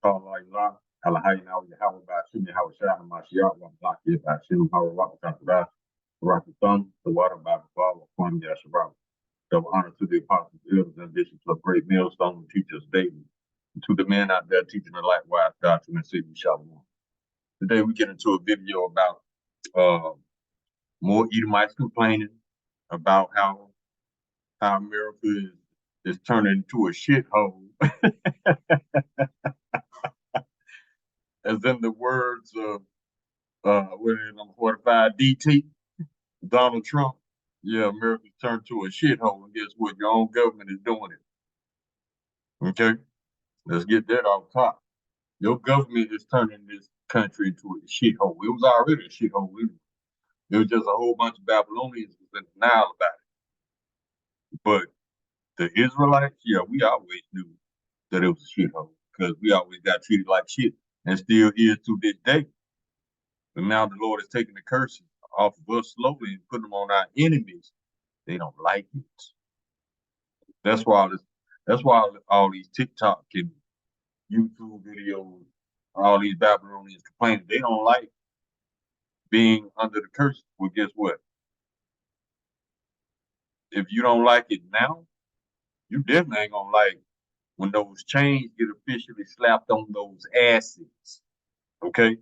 Allah, Alahai now, Yahweh, Bashim, Yahweh Shah, Mashiach, Wamlaki, Bashim, Howard, Wakatara, Rakathum, the water by the Father, Kwam Yashabah. Double honor to the apostles, elders, and bishops of great millstone and teachers daily. And to the men out there teaching the likewise doctrine and Savior Shalom. Today we get into a video about more Edomites complaining about how America is turning into a shithole. As in the words of number 45 DT, Donald Trump. Yeah, America's turned to a shithole, and guess what? Your own government is doing it. Okay? Let's get that off top. Your government is turning this country into a shithole. It was already a shithole. There was just a whole bunch of Babylonians was in denial about it. But the Israelites, yeah, we always knew that it was a shithole because we always got treated like shit and still is to this day. But now the Lord is taking the curses off of us slowly and putting them on our enemies. They don't like it. That's why all these TikTok and YouTube videos, all these Babylonians complaining. They don't like being under the curse. Well, guess what? If you don't like it now, you definitely ain't gonna like when those chains get officially slapped on those asses. Okay?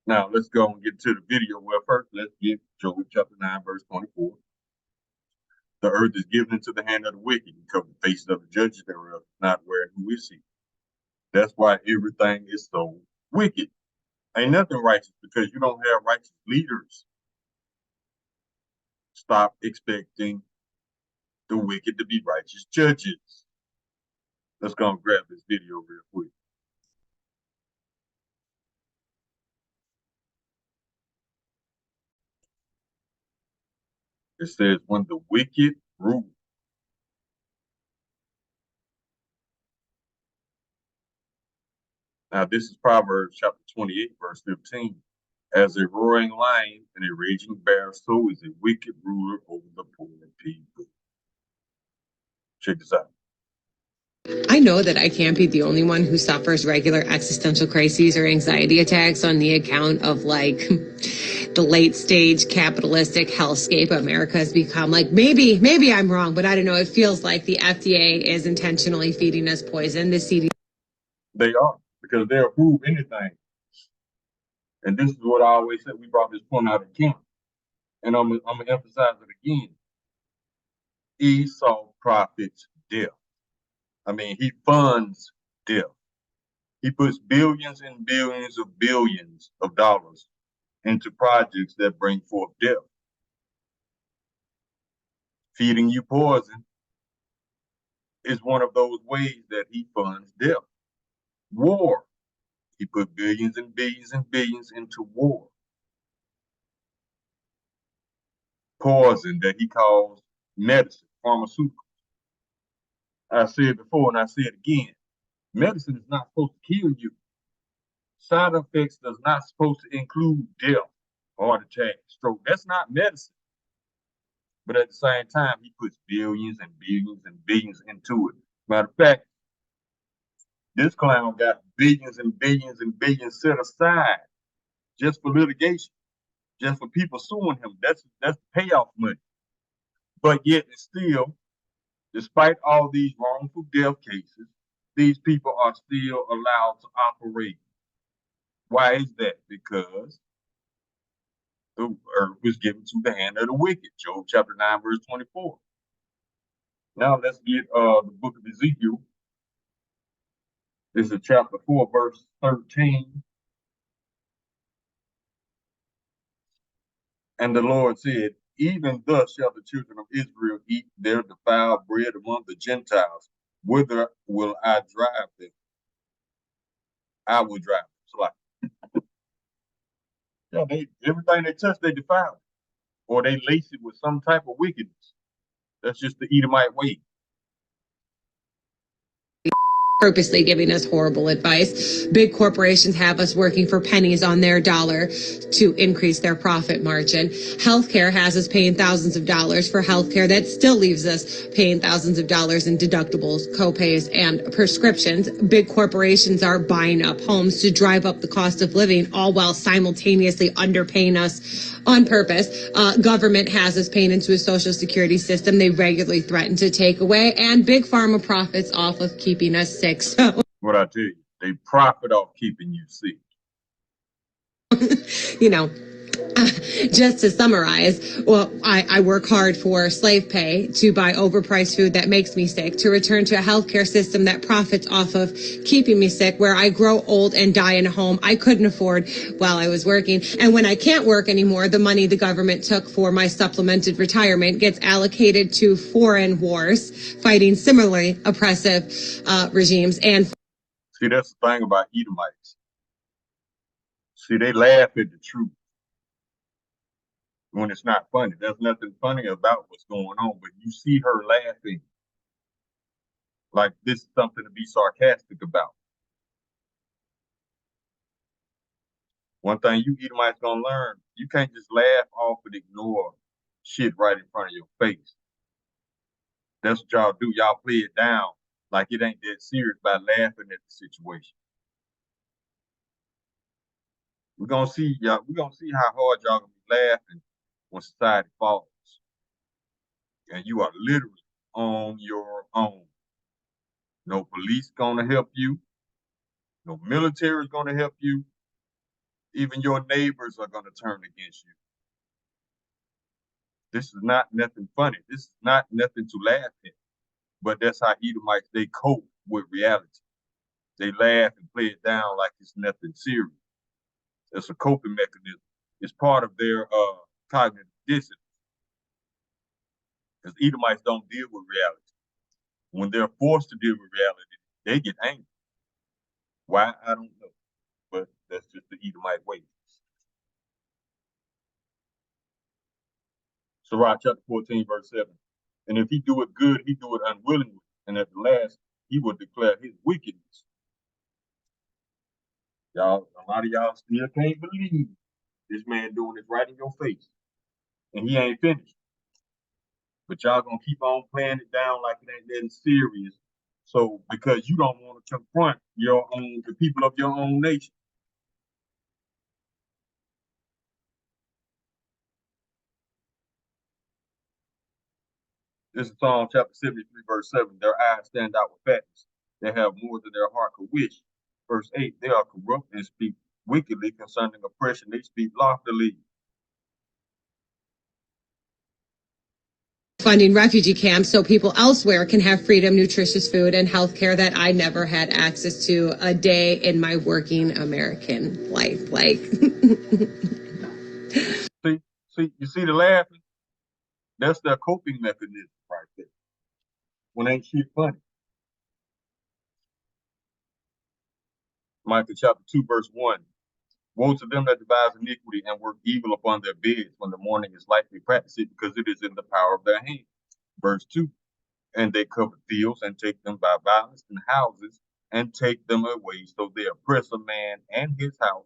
Now let's go and get to the video. Well, first let's get Job chapter 9, verse 24. The earth is given into the hand of the wicked, and cover the faces of the judges thereof, not where who is he. That's why everything is so wicked. Ain't nothing righteous because you don't have righteous leaders. Stop expecting the wicked to be righteous judges. Let's go and grab this video real quick. It says, when the wicked rule. Now, this is Proverbs chapter 28, verse 15. As a roaring lion and a raging bear, so is a wicked ruler over the poor people. Check this out. I know that I can't be the only one who suffers regular existential crises or anxiety attacks on the account of like the late stage capitalistic hellscape America has become. Like maybe I'm wrong, but I don't know. It feels like the FDA is intentionally feeding us poison. The CDC. They are, because they'll prove anything. And this is what I always said. We brought this point out again. And I'm gonna emphasize it again. Esau profits death. I mean, he funds death. He puts billions and billions of dollars into projects that bring forth death. Feeding you poison is one of those ways that he funds death. War. He put billions and billions into war. Poison that he calls medicine, pharmaceuticals. I said before and I say it again. Medicine is not supposed to kill you. Side effects does not supposed to include death, heart attack, stroke. That's not medicine. But at the same time, he puts billions and billions into it. Matter of fact, this clown got billions and billions set aside just for litigation, just for people suing him. That's payoff money. But yet, it's still, despite all these wrongful death cases, these people are still allowed to operate. Why is that? Because the earth was given to the hand of the wicked. Job chapter 9, verse 24. Now let's get the book of Ezekiel. This is chapter 4, verse 13. And the Lord said, even thus shall the children of Israel eat their defiled bread among the Gentiles. Whither will I drive them? I will drive them. So like, yeah, everything they touch, they defile, or they lace it with some type of wickedness. That's just the Edomite way. purposely giving us horrible advice. Big corporations have us working for pennies on their dollar to increase their profit margin. Healthcare has us paying thousands of dollars for healthcare that still leaves us paying thousands of dollars in deductibles, copays, and prescriptions. Big corporations are buying up homes to drive up the cost of living, all while simultaneously underpaying us on purpose. Government has us paying into a social security system they regularly threaten to take away, and big pharma profits off of keeping us sick. So, What I tell you, they profit off keeping you sick. you know, just to summarize, well, I work hard for slave pay to buy overpriced food that makes me sick, to return to a healthcare system that profits off of keeping me sick, where I grow old and die in a home I couldn't afford while I was working. And when I can't work anymore, the money the government took for my supplemented retirement gets allocated to foreign wars, fighting similarly oppressive regimes. And see, that's the thing about Edomites. See, they laugh at the truth when it's not funny. There's nothing funny about what's going on, but you see her laughing like this is something to be sarcastic about. One thing you Edomites gonna learn, you can't just laugh off and ignore shit right in front of your face. That's what y'all do. Y'all play it down like it ain't that serious by laughing at the situation. We're gonna see y'all. We're gonna see how hard y'all gonna be laughing when society falls, and you are literally on your own. No police gonna help you. No military is gonna help you. Even your neighbors are gonna turn against you. This is not nothing funny. This is not nothing to laugh at. But that's how Edomites they cope with reality. They laugh and play it down like it's nothing serious. It's a coping mechanism. It's part of their cognitive dissonance. Because Edomites don't deal with reality. When they're forced to deal with reality, they get angry. Why? I don't know. But that's just the Edomite way. Sirach chapter 14, verse 7. And if he do it good, he do it unwillingly. And at the last, he will declare his wickedness. Y'all, a lot of y'all still can't believe this man doing this right in your face. And he ain't finished. But y'all gonna keep on playing it down like it ain't nothing serious. So because you don't want to confront the people of your own nation. This is Psalm chapter 73, verse 7. Their eyes stand out with fatness. They have more than their heart could wish. Verse 8, they are corrupt and speak wickedly concerning oppression. They speak loftily. funding refugee camps so people elsewhere can have freedom, nutritious food, and health care that I never had access to a day in my working American life. Like, You see the laughing? That's their coping mechanism right there. When ain't shit funny. Micah chapter 2, verse 1. Woe to them that devise iniquity and work evil upon their beds when the morning is lightly practice it, because it is in the power of their hand. Verse 2. And they cover fields and take them by violence, and houses and take them away. So they oppress a man and his house,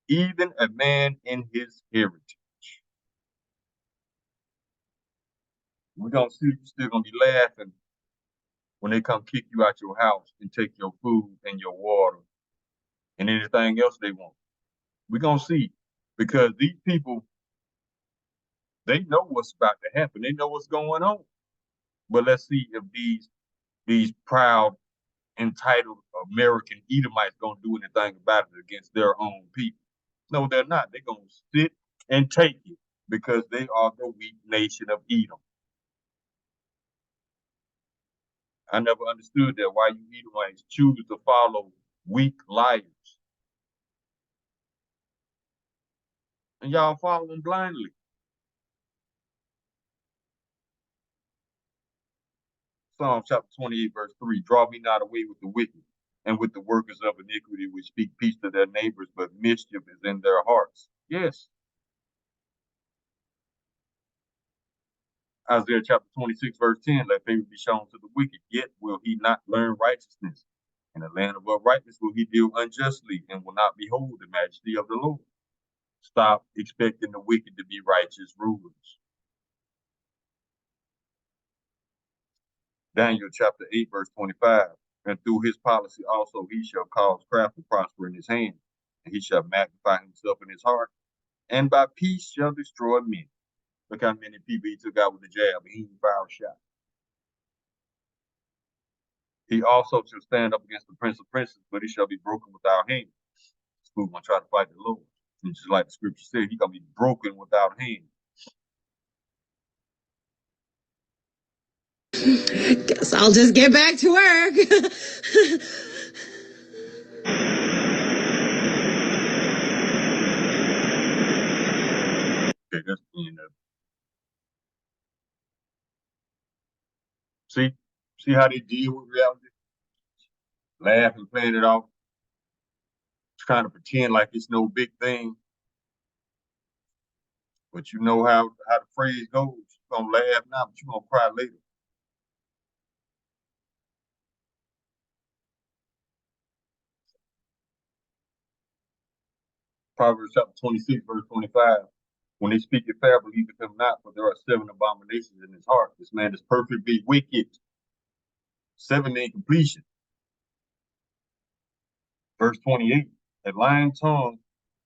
even a man in his heritage. We're gonna see you still gonna be laughing when they come kick you out your house and take your food and your water and anything else they want. We're gonna see, because these people, they know what's about to happen. They know what's going on. But let's see if these proud, entitled American Edomites gonna do anything about it against their own people. No, they're not. They're gonna sit and take it because they are the weak nation of Edom. I never understood that, why you Edomites choose to follow weak liars. And y'all follow them blindly. Psalm chapter 28, verse 3. Draw me not away with the wicked and with the workers of iniquity, which speak peace to their neighbors, but mischief is in their hearts. Yes. Isaiah chapter 26, verse 10. Let favor be shown to the wicked, yet will he not learn righteousness. In the land of uprightness will he deal unjustly and will not behold the majesty of the Lord. Stop expecting the wicked to be righteous rulers. Daniel chapter 8, verse 25. And through his policy also he shall cause craft to prosper in his hand, and he shall magnify himself in his heart, and by peace shall destroy men. Look how many people he took out with the jab, and he didn't fire a shot. He also shall stand up against the prince of princes, but he shall be broken without hand. This fool gonna try to fight the Lord. And just like the scripture said, he gonna be broken without hand. Guess I'll just get back to work. Okay, that's the end of it. See how they deal with reality? Laugh and playing it off, trying to pretend like it's no big thing. But you know how the phrase goes. You're gonna laugh now, but you're gonna cry later. Proverbs chapter 26, verse 25. When they speak it fair, believe it them not, for there are 7 abominations in his heart. This man is perfectly wicked. 7 in completion. Verse 28. A lying tongue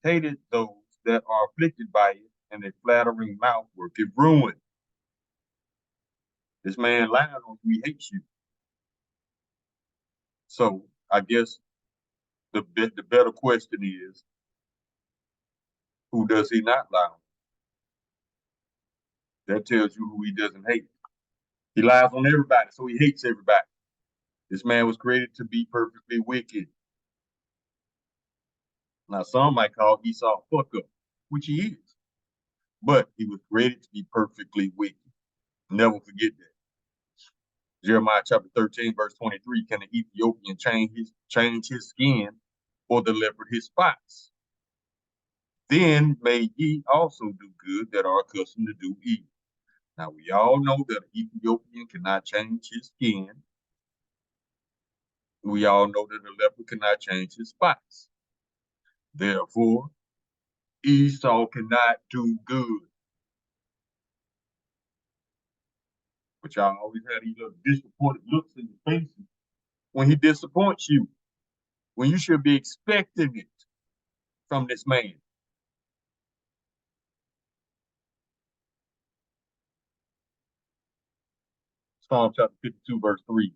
hated those that are afflicted by it, and a flattering mouth worketh ruin. This man lying on you, he hates you. So I guess the better question is, who does he not lie on? That tells you who he doesn't hate. He lies on everybody, so he hates everybody. This man was created to be perfectly wicked. Now, some might call Esau a fuck up, which he is, but he was created to be perfectly wicked. Never forget that. Jeremiah chapter 13, verse 23. Can the Ethiopian change his skin, or the leopard his spots? Then may ye also do good that are accustomed to do evil. Now, we all know that an Ethiopian cannot change his skin. We all know that a leopard cannot change his spots. Therefore, Esau cannot do good. But y'all always have these little disappointed looks in your faces when he disappoints you, when you should be expecting it from this man. Psalm chapter 52, verse 3.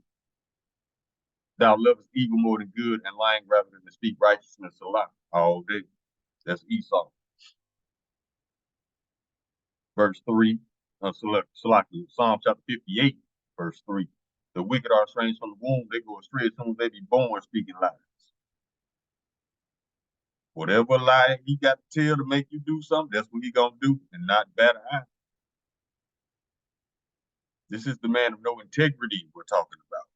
Thou lovest evil more than good, and lying rather than to speak righteousness a lie all day. That's Esau. Verse 3. Salaki, Psalm chapter 58, verse 3. The wicked are estranged from the womb. They go astray as soon as they be born speaking lies. Whatever lie he got to tell to make you do something, that's what he gonna do, and not bat an eye. This is the man of no integrity we're talking about.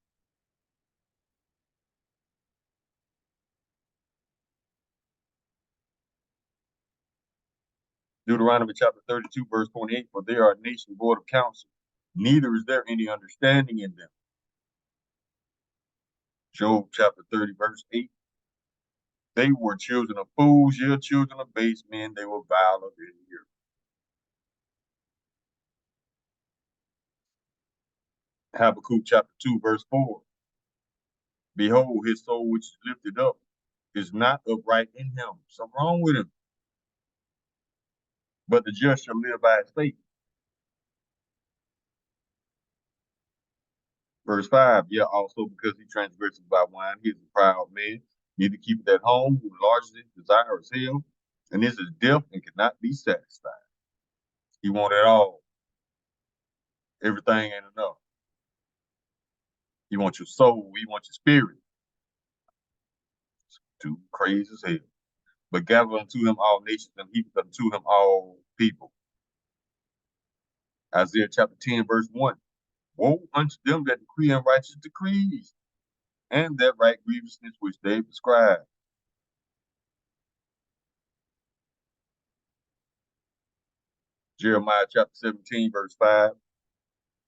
Deuteronomy chapter 32, verse 28. For they are a nation void of counsel, neither is there any understanding in them. Job chapter 30, verse 8. They were children of fools, your children of base men, they were vile of their ear. Habakkuk chapter 2, verse 4. Behold, his soul which is lifted up is not upright in him. Something wrong with him. But the just shall live by his faith. Verse 5. Yeah, also because he transgresses by wine, he is a proud man. Neither keep it at home, who enlarges his desire is hell, and this is death and cannot be satisfied. He want it all. Everything ain't enough. He wants your soul, he wants your spirit. It's too crazy as hell. But gather unto him all nations, and heap unto him all people. Isaiah chapter 10, verse 1. Woe unto them that decree unrighteous decrees, and that right grievousness which they prescribe. Jeremiah chapter 17, verse 5.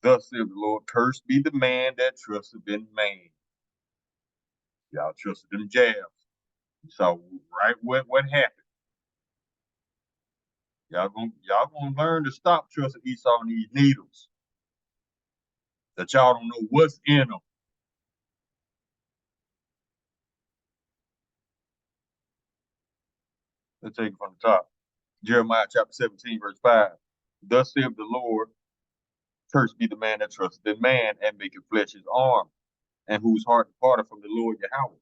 Thus saith the Lord, cursed be the man that trusteth in man. Y'all trusted them jabs. You saw right what happened. Y'all gonna learn to stop trusting Esau and these needles that y'all don't know what's in them. Let's take it from the top. Jeremiah chapter 17, verse 5. Thus saith the Lord, cursed be the man that trusteth in man and maketh flesh his arm, and whose heart departed from the Lord Yahweh.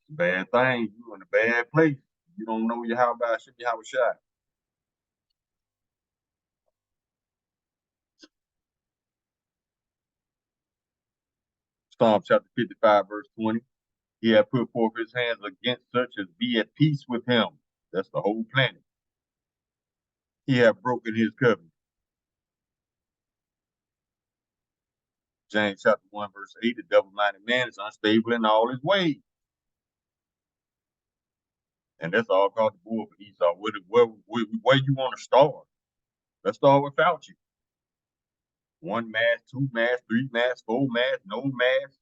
It's a bad thing. You in a bad place. You don't know Yahweh should be Yahweh Shai. Psalm chapter 55, verse 20. He hath put forth his hands against such as be at peace with him. That's the whole planet. He hath broken his covenant. James chapter 1, verse 8. The double-minded man is unstable in all his ways. And that's all called the bull for Esau. Where you want to start? Let's start with Fauci. 1 mask, 2 masks, 3 masks, 4 masks, no mask.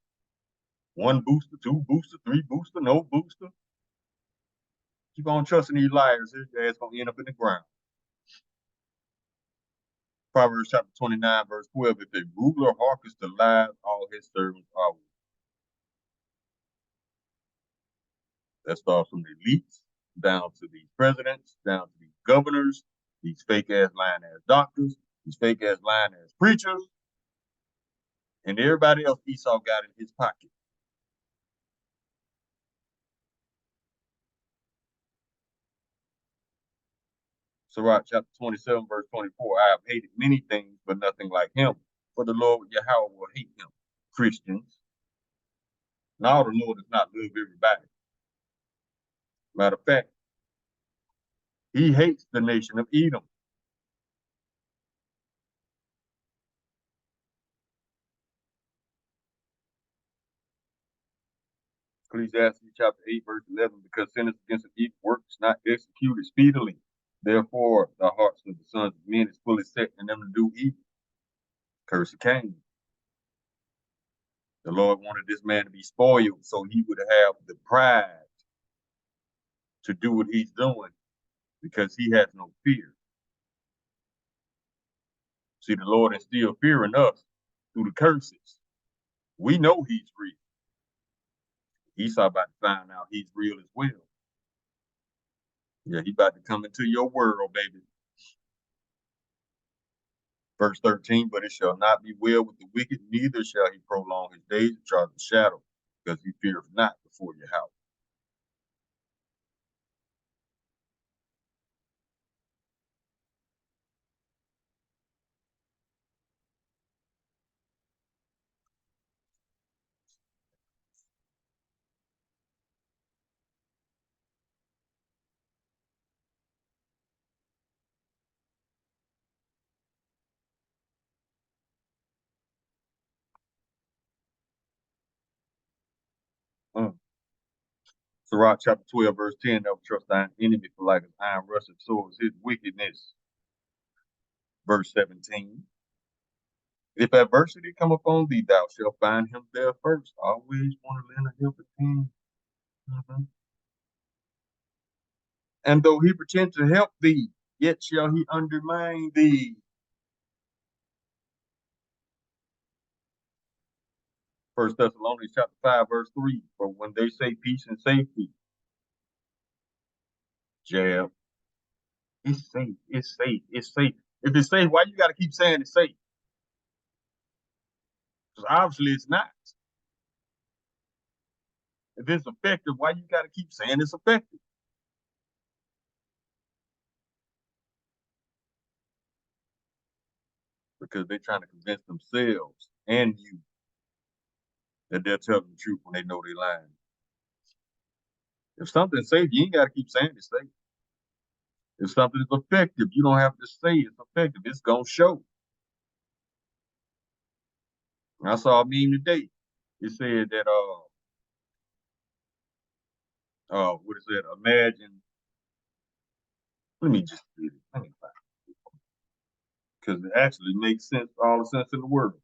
1 booster, 2 booster, 3 booster, no booster. Keep on trusting these liars. His ass gonna end up in the ground. Proverbs chapter 29, verse 12. If a ruler hearkens to lies, all his servants are weak. That starts from the elites down to these presidents, down to these governors, these fake ass lying ass doctors, these fake ass lying ass preachers, and everybody else Esau got in his pocket. Sirach chapter 27, verse 24. I have hated many things, but nothing like him. For the Lord Yahweh will hate him. Christians. Now the Lord does not love everybody. Matter of fact, he hates the nation of Edom. Ecclesiastes chapter 8, verse 11, because sinners against an evil work is not executed speedily. Therefore, the hearts of the sons of men is fully set in them to do evil. Curse of Cain. The Lord wanted this man to be spoiled so he would have the pride to do what he's doing because he has no fear. See, the Lord instilled fear in us through the curses. We know he's real. Esau about to find out he's real as well. Yeah, he about to come into your world, baby. Verse 13, but it shall not be well with the wicked, neither shall he prolong his days and try the shadow, because he feareth not before your house. Mm. Sirach chapter 12, verse 10, thou trust thine enemy for like an iron rusted sword is his wickedness. Verse 17, if adversity come upon thee, thou shalt find him there first. Always want to lend a helping hand. Mm-hmm. And though he pretend to help thee, yet shall he undermine thee. First Thessalonians chapter 5, verse 3. For when they say peace and safety, jab, it's safe, it's safe, it's safe. If it's safe, why you gotta keep saying it's safe? Because obviously it's not. If it's effective, why you gotta keep saying it's effective? Because they're trying to convince themselves and you that they're telling the truth when they know they're lying. If something's safe, you ain't gotta keep saying it's safe. If something is effective, you don't have to say it's effective. It's gonna show. I saw a meme today. It said that what is it? Imagine. Let me just read it. Let me find it because it actually makes sense, all the sense in the world.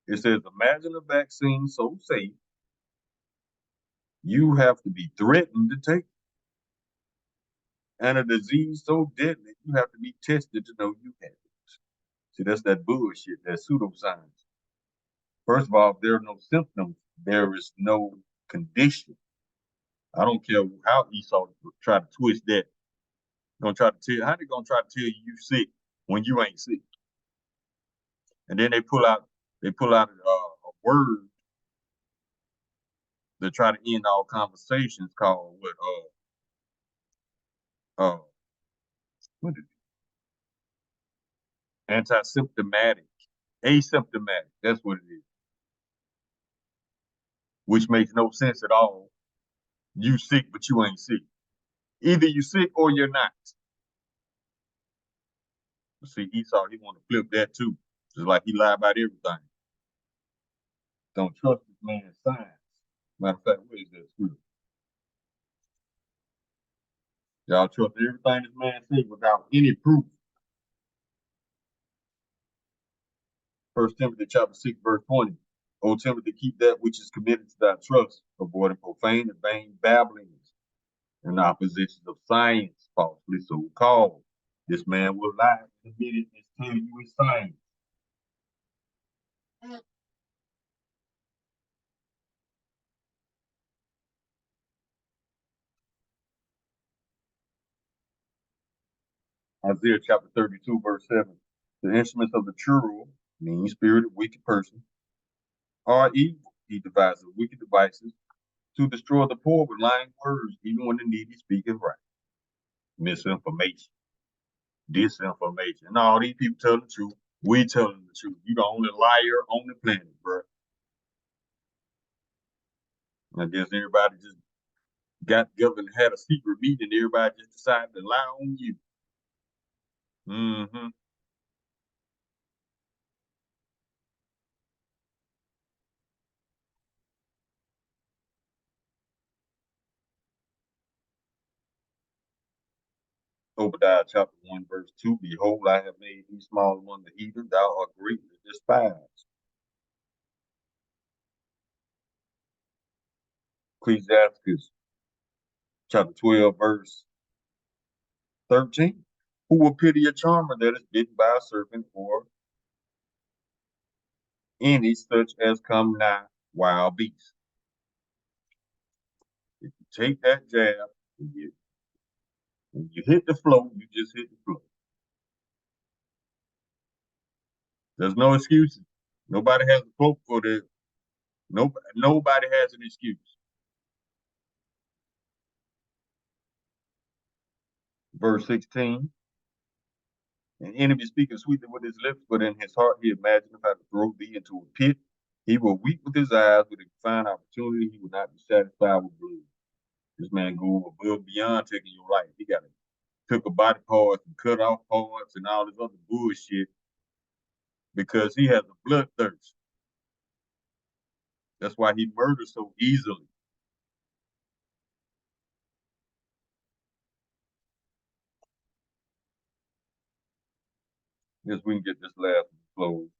It says, imagine a vaccine so safe, you have to be threatened to take it. And a disease so deadly, you have to be tested to know you have it. See, that's that bullshit, that pseudoscience. First of all, if there are no symptoms, there is no condition. I don't care how Esau try to twist that. Gonna try to tell how they gonna try to tell you sick when you ain't sick. And then they pull out a word to try to end all conversations called uh what is it? Anti-symptomatic, asymptomatic. That's what it is, which makes no sense at all. You sick, but you ain't sick. Either you sick or you're not. But see, Esau, he want to flip that too. Just like he lied about everything. Don't trust this man's signs. Matter of fact, what is that scripture? Y'all trust everything this man said without any proof. 1 Timothy chapter 6, verse 20. O Timothy, keep that which is committed to thy trust, avoiding profane and vain babblings and oppositions of science, falsely so called. This man will lie in a minute and tell you it's science. Isaiah chapter 32, verse 7. The instruments of the churl, mean-spirited, wicked person, are evil. He devises wicked devices to destroy the poor with lying words, even when the needy speaketh right. Misinformation, disinformation. No, these people tell the truth. We telling the truth. You the only liar on the planet, bro. I guess everybody just got together and had a secret meeting. Everybody just decided to lie on you. Mm-hmm. Obadiah chapter 1, verse 2. Behold, I have made thee small among the heathen, thou art greatly despised. Ecclesiastes chapter 12, verse 13. Who will pity a charmer that is bitten by a serpent, or any such as come nigh wild beasts? If you take that jab and you hit the flow, you just hit the flow. There's no excuses. Nobody has a quote for this. Nobody has an excuse. Verse 16. An enemy speaking sweetly with his lips, but in his heart he imagineth how to throw thee into a pit. He will weep with his eyes, with a fine opportunity. He will not be satisfied with blood. This man go above beyond taking your life. He got to took a body parts and cut off parts and all this other bullshit because he has a bloodthirst. That's why he murders so easily. Yes, we can get this last one closed.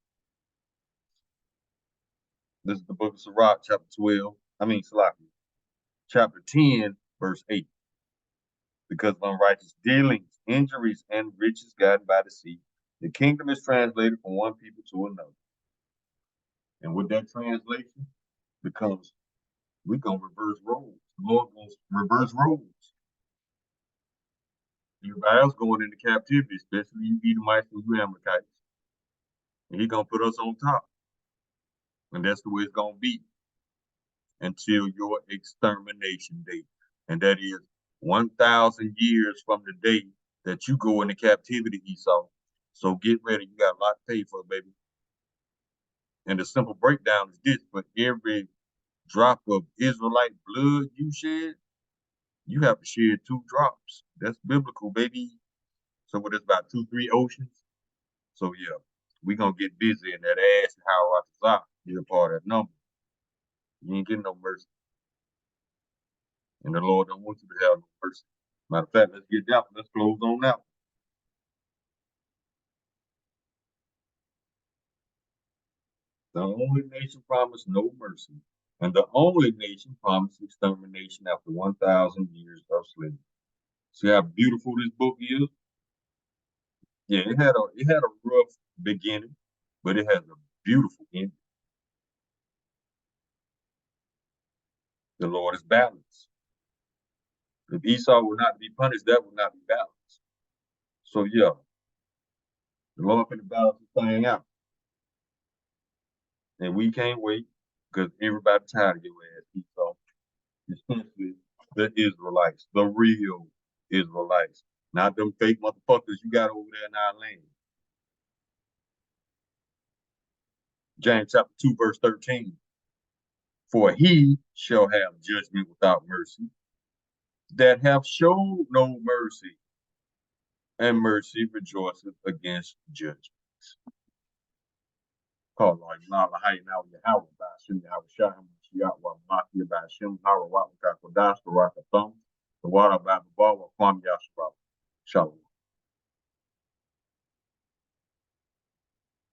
This is the book of Sirach, chapter 12. Salakia, chapter 10, verse 8. Because of unrighteous dealings, injuries, and riches gotten by deceit, the kingdom is translated from one people to another. And with that translation becomes, we're going to reverse roles. The Lord wants reverse roles. Everybody else going into captivity, especially you Edomites and you Amalekites. And he's going to put us on top. And that's the way it's going to be until your extermination date. And that is 1,000 years from the day that you go into captivity, Esau. So get ready. You got a lot to pay for, baby. And the simple breakdown is this: for every drop of Israelite blood you shed, you have to shed 2 drops. That's biblical, baby. So what is about 2, 3 oceans? So yeah, we're gonna get busy in that ass and how Ratazak. You're a part of that number. You ain't getting no mercy. And the Lord don't want you to have no mercy. Matter of fact, let's get that. Let's close on that. The only nation promised no mercy, and the only nation promised extermination after 1,000 years of slavery. See how beautiful this book is? Yeah, it had a rough beginning, but it has a beautiful ending. The Lord is balanced. If Esau would not be punished, that would not be balanced. So yeah, the Lord can balance the thing out. And we can't wait because everybody tired of your ass Esau. Essentially, the Israelites, the real Israelites, not them fake motherfuckers you got over there in our land. James chapter 2, verse 13. For he shall have judgment without mercy, that have showed no mercy, and mercy rejoiceth against judgment. Call on Lala Hay now Yahweh Bashim Yahweh Shaham Shiatwa Maki Bashim Harawat Kakodas Baraka Thumb, the water Baba Kwam Yashua